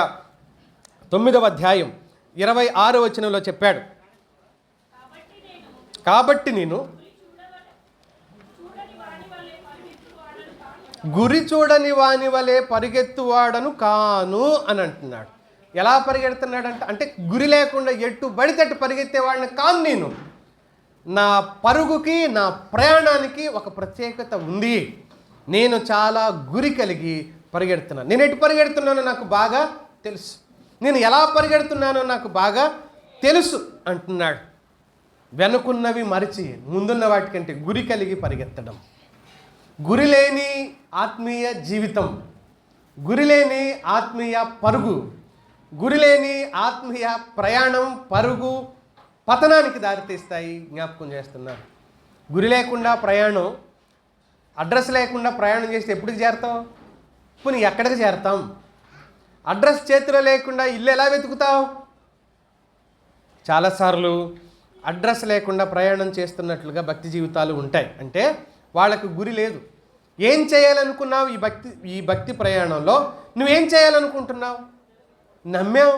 9వ అధ్యాయం 26వ వచనంలో చెప్పాడు, కాబట్టి నేను గురి చూడని వాని వలె పరిగెత్తువాడను కాను అని అంటున్నాడు. ఎలా పరిగెడుతున్నాడంట? అంటే గురి లేకుండా ఎట్టు బడితట్టు పరిగెత్తేవాడిని కాను నేను. నా పరుగుకి, నా ప్రయాణానికి ఒక ప్రత్యేకత ఉంది. నేను చాలా గురి కలిగి పరిగెడుతున్నాను. నేను ఎటు పరిగెడుతున్నానో నాకు బాగా తెలుసు, నేను ఎలా పరిగెడుతున్నానో నాకు బాగా తెలుసు అంటున్నాడు. వెనుకున్నవి మరిచి ముందున్న వాటికంటే గురి కలిగి పరిగెత్తడం. గురి లేని ఆత్మీయ జీవితం, గురిలేని ఆత్మీయ పరుగు, గురిలేని ఆత్మీయ ప్రయాణం, పరుగు పతనానికి దారితీస్తాయి. జ్ఞాపకం చేస్తున్నారు. గురి లేకుండా ప్రయాణం, అడ్రస్ లేకుండా ప్రయాణం చేస్తే ఎప్పటికి చేరతాం? పోనీ ఎక్కడికి చేరతాం? అడ్రస్ చేతిలో లేకుండా ఇల్లు ఎలా వెతుకుతావు? చాలాసార్లు అడ్రస్ లేకుండా ప్రయాణం చేస్తున్నట్లుగా భక్తి జీవితాలు ఉంటాయి. అంటే వాళ్ళకు గురి లేదు. ఏం చేయాలనుకున్నావు ఈ భక్తి ప్రయాణంలో? నువ్వేం చేయాలనుకుంటున్నావు? నమ్మాం,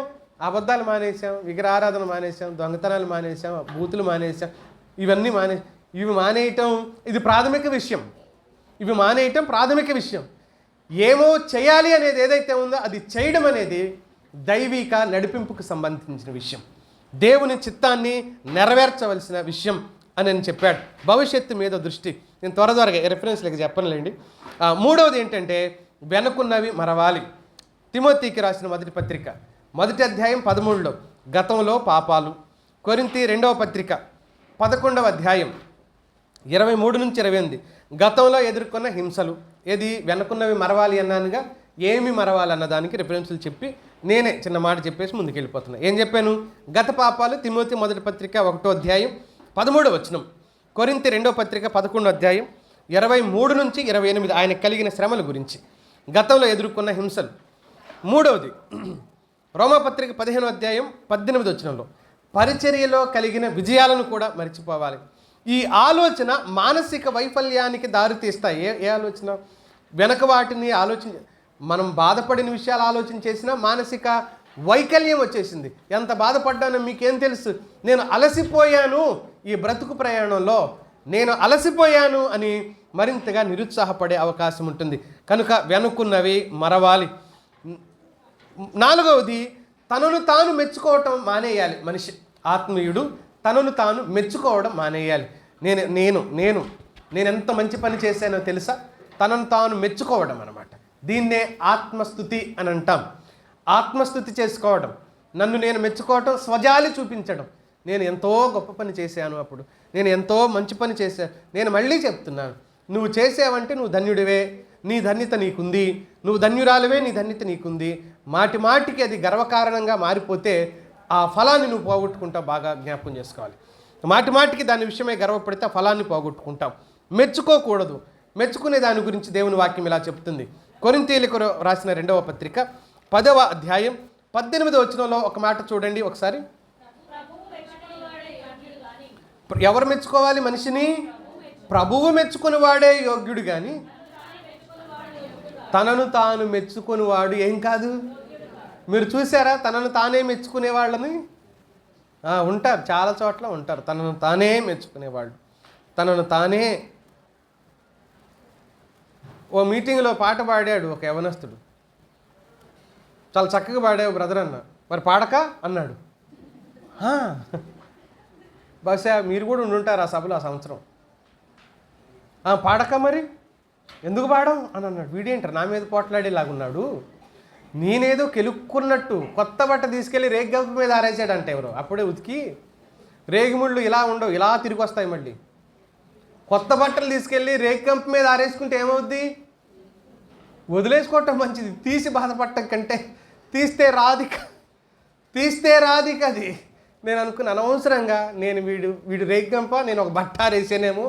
అబద్ధాలు మానేసాం, విగ్రహారాధన మానేసాం, దొంగతనాలు మానేసాం, బూతులు మానేసాం, ఇవి మానేయటం ఇది ప్రాథమిక విషయం. ఇవి మానేయటం ప్రాథమిక విషయం. ఏమో చేయాలి అనేది ఏదైతే ఉందో అది చేయడం అనేది దైవిక నడిపింపుకు సంబంధించిన విషయం, దేవుని చిత్తాన్ని నెరవేర్చవలసిన విషయం అని నేను చెప్పాడు. భవిష్యత్తు మీద దృష్టి. నేను త్వరగా రెఫరెన్స్లకి చెప్పనులేండి. మూడవది ఏంటంటే వెనుకున్నవి మరవాలి. తిమోతికి రాసిన మొదటి పత్రిక 1వ అధ్యాయం 13లో గతంలో పాపాలు. కొరింథీ 2వ పత్రిక 11వ అధ్యాయం 23 నుంచి 28 గతంలో ఎదుర్కొన్న హింసలు. ఏది? వెనుకున్నవి మరవాలి అన్నానుగా, ఏమి మరవాలి అన్న దానికి రిఫరెన్సులు చెప్పి నేనే చిన్న మాట చెప్పేసి ముందుకు వెళ్ళిపోతున్నా. ఏం చెప్పాను? గత పాపాలు. తిమోతి మొదటి పత్రిక 1వ అధ్యాయం 13వ వచనం. కొరింథీ 2వ పత్రిక 11వ అధ్యాయం 23 నుంచి 28 ఆయన కలిగిన శ్రమల గురించి, గతంలో ఎదుర్కొన్న హింసలు. మూడవది రోమాపత్రిక 15వ అధ్యాయం 18వ వచనంలో పరిచర్యలో కలిగిన విజయాలను కూడా మర్చిపోవాలి. ఈ ఆలోచన మానసిక వైఫల్యానికి దారితీస్తాయి. ఏ ఆలోచన? వెనక వాటిని మనం బాధపడిన విషయాలు ఆలోచన చేసినా మానసిక వైకల్యం వచ్చేసింది. ఎంత బాధపడ్డానో మీకేం తెలుసు? నేను అలసిపోయాను, ఈ బ్రతుకు ప్రయాణంలో నేను అలసిపోయాను అని మరింతగా నిరుత్సాహపడే అవకాశం ఉంటుంది. కనుక వెనుకున్నవి మరవాలి. నాలుగవది తనను తాను మెచ్చుకోవటం మానేయాలి. మనిషి ఆత్మీయుడు తనను తాను మెచ్చుకోవడం మానేయాలి. నేను ఎంత మంచి పని చేశానో తెలుసా? తనను తాను మెచ్చుకోవడం అన్నమాట. దీన్నే ఆత్మస్తుతి అని అంటాం. ఆత్మస్తుతి చేసుకోవడం, నన్ను నేను మెచ్చుకోవటం, స్వజాలి చూపించడం. నేను ఎంతో గొప్ప పని చేశాను, అప్పుడు నేను ఎంతో మంచి పని చేశాను. నేను మళ్ళీ చెప్తున్నాను, నువ్వు చేసావంటే నువ్వు ధన్యుడివే, నీ ధన్యత నీకుంది. నువ్వు ధన్యురాలివే, నీ ధన్యత నీకుంది. మాటి మాటికి అది గర్వకారణంగా మారిపోతే ఆ ఫలాన్ని నువ్వు పోగొట్టుకుంటావు. బాగా జ్ఞాపకం చేసుకోవాలి. మాటి మాటికి దాని విషయమే గర్వపడితే ఆ ఫలాన్ని పోగొట్టుకుంటాం. మెచ్చుకోకూడదు. మెచ్చుకునే దాని గురించి దేవుని వాక్యం ఇలా చెప్తుంది. కొరింథీయులకు రాసిన 2వ పత్రిక 10వ అధ్యాయం 18వ వచనంలో ఒక మాట చూడండి ఒకసారి. ఎవరు మెచ్చుకోవాలి మనిషిని? ప్రభువు మెచ్చుకుని వాడే యోగ్యుడు, కానీ తనను తాను మెచ్చుకుని వాడు ఏం కాదు. మీరు చూసారా తనను తానే మెచ్చుకునే వాళ్ళని? ఉంటారు, చాలా చోట్ల ఉంటారు తనను తానే మెచ్చుకునేవాళ్ళు. తనను తానే. ఓ మీటింగ్లో పాట పాడాడు ఒక యవనస్తుడు. చాలా చక్కగా పాడావు బ్రదర్ అన్న. మరి పాడక అన్నాడు. బహుశా మీరు కూడా ఉండుంటారు ఆ సభలో ఆ సంవత్సరం. పాడక మరి ఎందుకు పాడం అని అన్నాడు. వీడేంటారు నా మీద పోట్లాడేలాగున్నాడు. నేనేదో కెలుక్కున్నట్టు కొత్త బట్ట తీసుకెళ్ళి రేగిగంప మీద ఆరేసాడంటే ఎవరు, అప్పుడే ఉతికి రేగిముళ్ళు ఇలా ఉండవు, ఇలా తిరిగి వస్తాయి మళ్ళీ. కొత్త బట్టలు తీసుకెళ్ళి రేగిగంప మీద ఆరేసుకుంటే ఏమవుద్ది? వదిలేసుకోవటం మంచిది, తీసి బాధపడటం కంటే. తీస్తే రాదిక అది. నేను అనుకున్న అనవసరంగా నేను వీడు రేగిగంప, నేను ఒక బట్ట ఆరేసానేమో,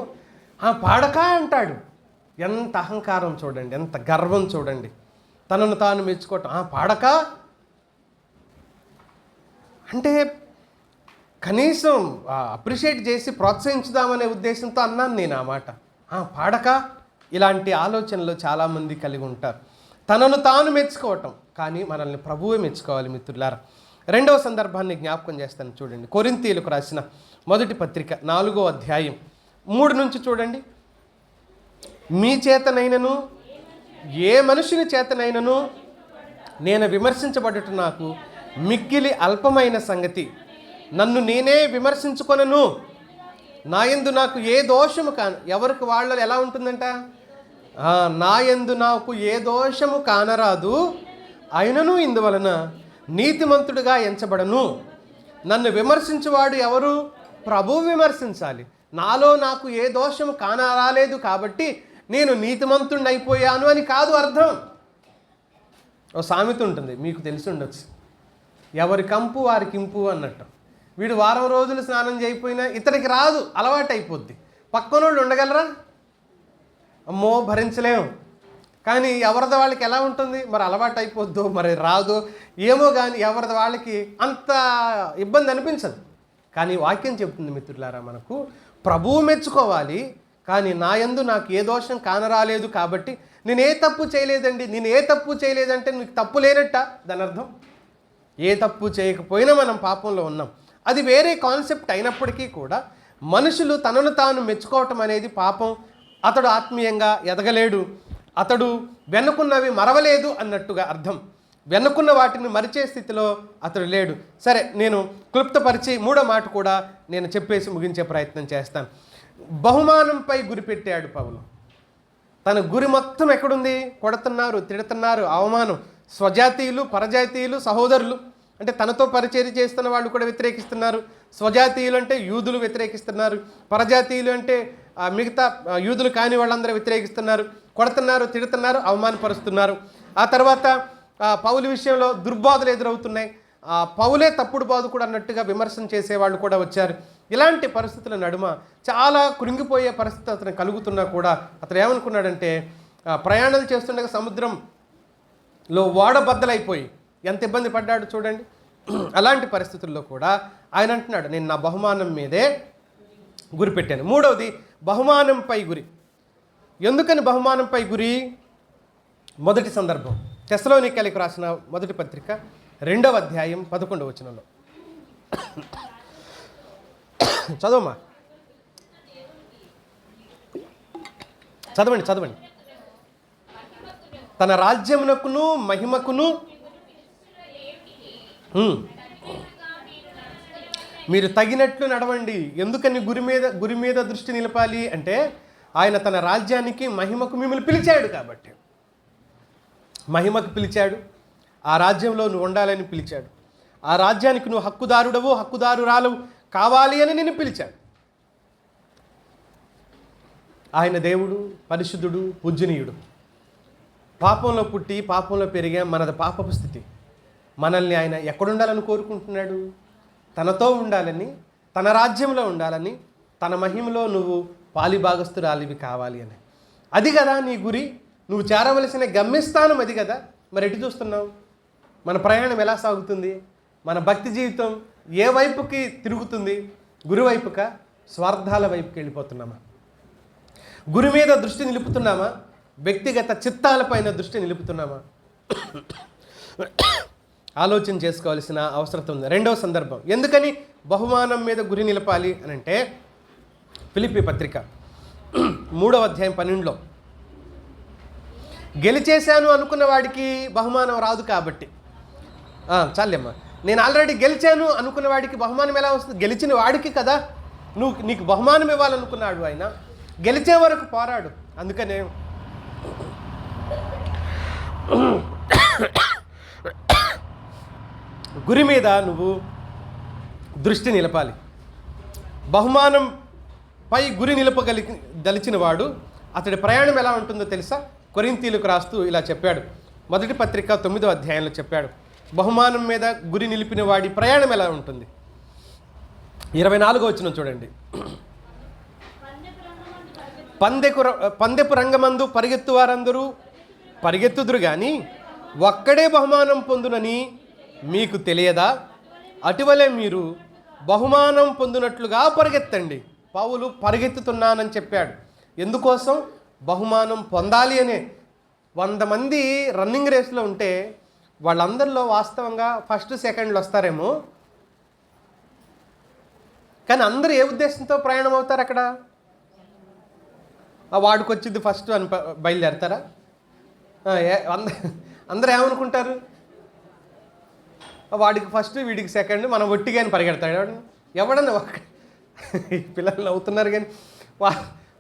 పాడక అంటాడు. ఎంత అహంకారం చూడండి, ఎంత గర్వం చూడండి, తనను తాను మెచ్చుకోవటం. పాడక అంటే కనీసం అప్రిషియేట్ చేసి ప్రోత్సహించుదామనే ఉద్దేశంతో అన్నాను నేను ఆ మాట. పాడక ఇలాంటి ఆలోచనలు చాలామంది కలిగి ఉంటారు, తనను తాను మెచ్చుకోవటం. కానీ మనల్ని ప్రభువే మెచ్చుకోవాలి మిత్రులారా. రెండవ సందర్భాన్ని జ్ఞాపకం చేస్తాను చూడండి. కొరింథీయులకు రాసిన మొదటి పత్రిక 4వ అధ్యాయం 3 నుంచి చూడండి. మీ చేతనైనను ఏ మనుషుని చేతనైనను నేను విమర్శించబడుట నాకు మిక్కిలి అల్పమైన సంగతి. నన్ను నేనే విమర్శించుకొనను, నా యందు నాకు ఏ దోషము ఎవరికి వాళ్ళలో ఎలా ఉంటుందంట? నా యందు నాకు ఏ దోషము కానరాదు, అయినను ఇందువలన నీతిమంతుడిగా ఎంచబడను. నన్ను విమర్శించువాడు ఎవరు? ప్రభువు విమర్శించాలి. నాలో నాకు ఏ దోషము కానరాలేదు కాబట్టి నేను నీతిమంతుడిని అయిపోయాను అని కాదు అర్థం. ఓ సామెత ఉంటుంది, మీకు తెలిసి ఉండొచ్చు, ఎవరి కంపు వారికి ఇంపు అన్నట్టు. వీడు వారం రోజులు స్నానం చేయకపోయినా ఇతనికి రాదు, అలవాటు అయిపోద్ది. పక్కనోళ్ళు ఉండగలరా? అమ్మో భరించలేము. కానీ ఎవరిది వాళ్ళకి ఎలా ఉంటుంది? మరి అలవాటు అయిపోద్దో మరి రాదో ఏమో, కానీ ఎవరిది వాళ్ళకి అంత ఇబ్బంది అనిపించదు. కానీ వాక్యం చెప్తుంది మిత్రులారా, మనకు ప్రభువు మెచ్చుకోవాలి. కానీ నా యందు నాకు ఏ దోషం కానరాలేదు కాబట్టి నేను ఏ తప్పు చేయలేదండి, నేను ఏ తప్పు చేయలేదంటే నీకు తప్పు లేనట్ట దాని అర్థం. ఏ తప్పు చేయకపోయినా మనం పాపంలో ఉన్నాం. అది వేరే కాన్సెప్ట్ అయినప్పటికీ కూడా మనుషులు తనను తాను మెచ్చుకోవటం అనేది పాపం. అతడు ఆత్మీయంగా ఎదగలేడు, అతడు వెనుకున్నవి మరవలేదు అన్నట్టుగా అర్థం. వెనుకున్న వాటిని మరిచే స్థితిలో అతడు లేడు. సరే, నేను క్లుప్తపరిచి 3వ మాట కూడా నేను చెప్పేసి ముగించే ప్రయత్నం చేస్తాను. బహుమానంపై గురిపెట్టాడు పౌలు. తన గురి మొత్తం ఎక్కడుంది? కొడుతున్నారు, తిడుతున్నారు, అవమానం. స్వజాతీయులు, పరజాతీయులు, సహోదరులు అంటే తనతో పరిచర్య చేస్తున్న వాళ్ళు కూడా వ్యతిరేకిస్తున్నారు. స్వజాతీయులు అంటే యూదులు వ్యతిరేకిస్తున్నారు, పరజాతీయులు అంటే మిగతా యూదులు కాని వాళ్ళందరూ వ్యతిరేకిస్తున్నారు. కొడుతున్నారు, తిడుతున్నారు, అవమానపరుస్తున్నారు. ఆ తర్వాత పౌలు విషయంలో దుర్బోధలు ఎదురవుతున్నాయి. పౌలే తప్పుడు బోధకుడు అన్నట్టుగా విమర్శన చేసేవాళ్ళు కూడా వచ్చారు. ఇలాంటి పరిస్థితుల నడుమ చాలా కృంగిపోయే పరిస్థితి అతను కలుగుతున్నా కూడా అతను ఏమనుకున్నాడంటే, ప్రయాణాలు చేస్తుండగా సముద్రంలో ఓడ బద్దలైపోయి ఎంత ఇబ్బంది పడ్డాడు చూడండి. అలాంటి పరిస్థితుల్లో కూడా ఆయన అంటున్నాడు, నేను నా బహుమానం మీదే గురి పెట్టాను. 3వది బహుమానంపై గురి. ఎందుకని బహుమానంపై గురి? మొదటి సందర్భం తెస్సలోనికీయులకు రాసిన మొదటి పత్రిక 2వ అధ్యాయం 11వ వచనంలో చదవమ్మా, చదవండి. తన రాజ్యమునకును మహిమకును మీరు తగినట్లు నడవండి. ఎందుకని గురి మీద దృష్టి నిలపాలి అంటే, ఆయన తన రాజ్యానికి మహిమకు మిమ్మల్ని పిలిచాడు కాబట్టి. మహిమకు పిలిచాడు, ఆ రాజ్యంలో నువ్వు ఉండాలని పిలిచాడు. ఆ రాజ్యానికి నువ్వు హక్కుదారుడవు, హక్కుదారురాలు కావాలి అని నిన్ను పిలిచాడు. ఆయన దేవుడు, పరిశుద్ధుడు, పూజనీయుడు. పాపంలో పుట్టి పాపంలో పెరిగా మనది పాపపు స్థితి. మనల్ని ఆయన ఎక్కడుండాలని కోరుకుంటున్నాడు? తనతో ఉండాలని, తన రాజ్యంలో ఉండాలని, తన మహిమలో నువ్వు పాలిభాగస్తురాలివి కావాలి అని. అది కదా నీ గురి, నువ్వు చేరవలసిన గమ్యస్థానం అది కదా. మరి ఎటు చూస్తున్నావు? మన ప్రయాణం ఎలా సాగుతుంది? మన భక్తి జీవితం ఏ వైపుకి తిరుగుతుంది? గురి వైపుకా, స్వార్థాల వైపుకి వెళ్ళిపోతున్నామా? గురి మీద దృష్టి నిలుపుతున్నామా? వ్యక్తిగత చిత్తాలపైన దృష్టి నిలుపుతున్నామా? ఆలోచన చేసుకోవాల్సిన అవసరం ఉంది. 2వ సందర్భం, ఎందుకని బహుమానం మీద గురి నిలపాలి అని అంటే, ఫిలిప్పీ పత్రిక 3వ అధ్యాయం 12లో గెలిచేశాను అనుకున్న వాడికి బహుమానం రాదు కాబట్టి. చాలేమ్మా, నేను ఆల్రెడీ గెలిచాను అనుకున్న వాడికి బహుమానం ఎలా వస్తుంది? గెలిచిన వాడికి కదా నీకు బహుమానం ఇవ్వాలనుకున్నాడు ఆయన. గెలిచే వరకు పోరాడు. అందుకనే గురి మీద నువ్వు దృష్టి నిలపాలి. బహుమానం పై గురి దలిచిన వాడు అతడి ప్రయాణం ఎలా ఉంటుందో తెలుసా? కొరింథీయులకు రాస్తూ ఇలా చెప్పాడు. మొదటి పత్రిక 9వ అధ్యాయంలో చెప్పాడు. బహుమానం మీద గురి నిలిపిన వాడి ప్రయాణం ఎలా ఉంటుంది? 24వ వచనం చూడండి. పందెపు రంగమందు పరిగెత్తు వారందరూ పరిగెత్తుదురు కానీ ఒక్కడే బహుమానం పొందునని మీకు తెలియదా? అటువలే మీరు బహుమానం పొందినట్లుగా పరిగెత్తండి. పౌలు పరిగెత్తుతున్నానని చెప్పాడు. ఎందుకోసం? బహుమానం పొందాలి అనే. 100 మంది రన్నింగ్ రేస్లో ఉంటే వాళ్ళందరిలో వాస్తవంగా ఫస్ట్ సెకండ్లు వస్తారేమో, కానీ అందరూ ఏ ఉద్దేశంతో ప్రయాణం అవుతారు? అక్కడ వాడికి వచ్చింది ఫస్ట్ అని బయలుదేరతారా? అందరూ ఏమనుకుంటారు? వాడికి ఫస్ట్ వీడికి సెకండ్, మనం ఒట్టిగా అని పరిగెడతాడు ఎవడన్నా. పిల్లలు అవుతున్నారు కానీ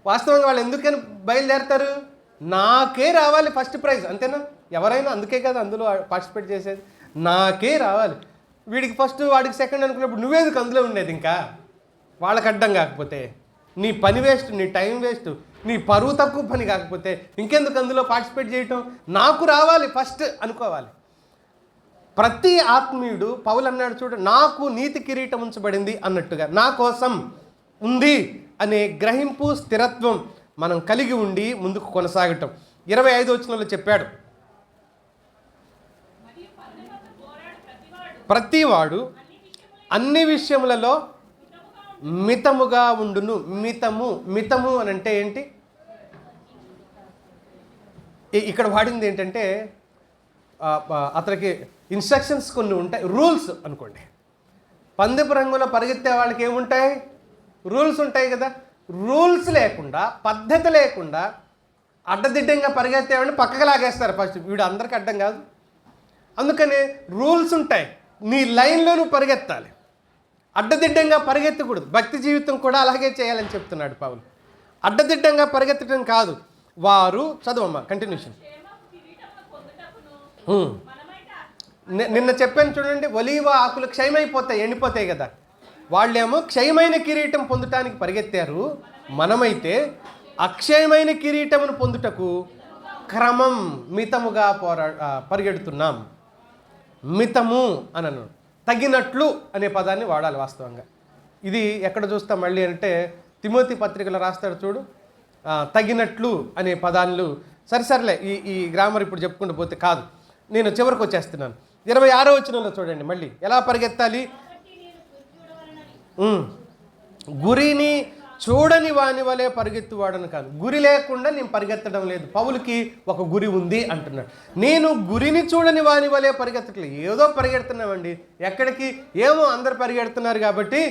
వాస్తవంగా వాళ్ళు ఎందుకని బయలుదేరతారు? నాకే రావాలి ఫస్ట్ ప్రైజ్, అంతేనా? ఎవరైనా అందుకే కదా అందులో పార్టిసిపేట్ చేసేది. నాకే రావాలి, వీడికి ఫస్ట్ వాడికి సెకండ్ అనుకున్నప్పుడు నువ్వేందుకు అందులో ఉండేది? ఇంకా వాళ్ళకి అడ్డం కాకపోతే నీ పని వేస్ట్, నీ టైం వేస్ట్, నీ పరువు తక్కువ పని కాకపోతే ఇంకెందుకు అందులో పార్టిసిపేట్ చేయటం? నాకు రావాలి ఫస్ట్ అనుకోవాలి. ప్రతి ఆత్మీయుడు పౌలు అన్నాడు చూడు, నాకు నీతి కిరీటం ఉంచబడింది అన్నట్టుగా నా కోసం ఉంది అనే గ్రహింపు, స్థిరత్వం మనం కలిగి ఉండి ముందుకు కొనసాగటం. 25వ వచనంలో చెప్పాడు, ప్రతివాడు అన్ని విషయములలో మితముగా ఉండును. మితము అని అంటే ఏంటి? ఇక్కడ వాడింది ఏంటంటే అతనికి ఇన్స్ట్రక్షన్స్ కొన్ని ఉంటాయి, రూల్స్ అనుకోండి. పందెపు రంగులో పరిగెత్తే వాళ్ళకి ఏముంటాయి? రూల్స్ ఉంటాయి కదా. రూల్స్ లేకుండా, పద్ధతి లేకుండా అడ్డదిడ్డంగా పరిగెత్తేవాడిని పక్కకు లాగేస్తారు ఫస్ట్. వీడు అందరికీ అడ్డం కాదు, అందుకని రూల్స్ ఉంటాయి. నీ లైన్లో నువ్వు పరిగెత్తాలి, అడ్డదిడ్డంగా పరిగెత్తకూడదు. భక్తి జీవితం కూడా అలాగే చేయాలని చెప్తున్నాడు పౌలు. అడ్డదిడ్డంగా పరిగెత్తడం కాదు. వారు చదవమ్మా, కంటిన్యూషన్. నిన్న చెప్పాను చూడండి, ఒలీవ ఆకులు క్షయమైపోతాయి, ఎండిపోతాయి కదా. వాళ్ళేమో క్షయమైన కిరీటం పొందటానికి పరిగెత్తారు. మనమైతే అక్షయమైన కిరీటమును పొందుటకు క్రమం మితముగా పరిగెడుతున్నాం. మితము అనను, తగినట్లు అనే పదాన్ని వాడాలి వాస్తవంగా. ఇది ఎక్కడ చూస్తాం మళ్ళీ అంటే తిమోతి పత్రికలో రాస్తాడు చూడు, తగినట్లు అనే పదాలు. సరిసరిలే ఈ గ్రామర్ ఇప్పుడు చెప్పుకుంటూ పోతే కాదు, నేను చివరికి వచ్చేస్తున్నాను. 26వ వచనంలో చూడండి మళ్ళీ ఎలా పరిగెత్తాలి. గురిని చూడని వాని వలె పరిగెత్తువాడను కాదు. గురి లేకుండా నేను పరిగెత్తడం లేదు. పౌలుకి ఒక గురి ఉంది అంటున్నాడు. నేను గురిని చూడని వాని వలె పరిగెత్తట్లేదు, ఏదో పరిగెడుతున్నామండి. ఎక్కడికి? ఏమో అందరు పరిగెడుతున్నారు కాబట్టి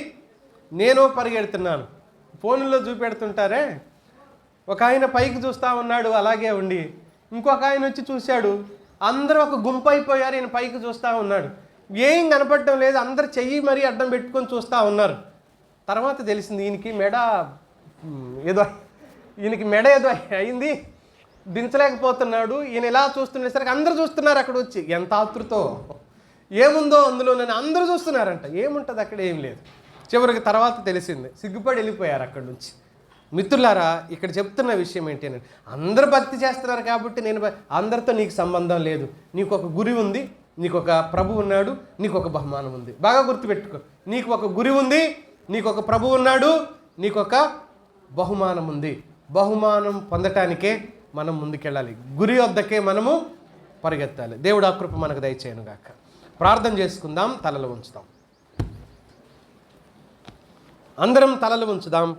నేను పరిగెడుతున్నాను. ఫోన్లో చూపెడుతుంటారే, ఒక ఆయన పైకి చూస్తూ ఉన్నాడు అలాగే ఉండి, ఇంకొక ఆయన వచ్చి చూశాడు, అందరూ ఒక గుంపు అయిపోయారు, ఈయన పైకి చూస్తూ ఉన్నాడు, ఏం కనపడటం లేదు, అందరు చెయ్యి మరీ అడ్డం పెట్టుకొని చూస్తూ ఉన్నారు. తర్వాత తెలిసింది ఈయనకి మెడ ఏదో అయింది, దించలేకపోతున్నాడు. ఈయన ఎలా చూస్తుండేసరికి అందరూ చూస్తున్నారు అక్కడ వచ్చి. ఎంత ఆతృతో, ఏముందో అందులో నన్ను అందరూ చూస్తున్నారంట. ఏముంటుంది అక్కడ? ఏం లేదు. చివరికి తర్వాత తెలిసింది, సిగ్గుపడి వెళ్ళిపోయారు అక్కడి నుంచి. మిత్రులారా, ఇక్కడ చెప్తున్న విషయం ఏంటి అని, అందరూ భక్తి చేస్తున్నారు కాబట్టి అందరితో నీకు సంబంధం లేదు. నీకు ఒక గురి ఉంది, నీకు ఒక ప్రభు ఉన్నాడు, నీకు ఒక బహుమానం ఉంది. బాగా గుర్తుపెట్టుకో, నీకు ఒక గురి ఉంది, నీకు ఒక ప్రభు ఉన్నాడు, నీకు ఒక బహుమానం ఉంది. బహుమానం పొందటానికే మనం ముందుకెళ్ళాలి, గురి వద్దకే మనము పరిగెత్తాలి. దేవుడు ఆ కృప మనకు దయచేయను గాక. ప్రార్థన చేసుకుందాం, తలలు ఉంచుదాం. అందరం తలలు ఉంచుదాం.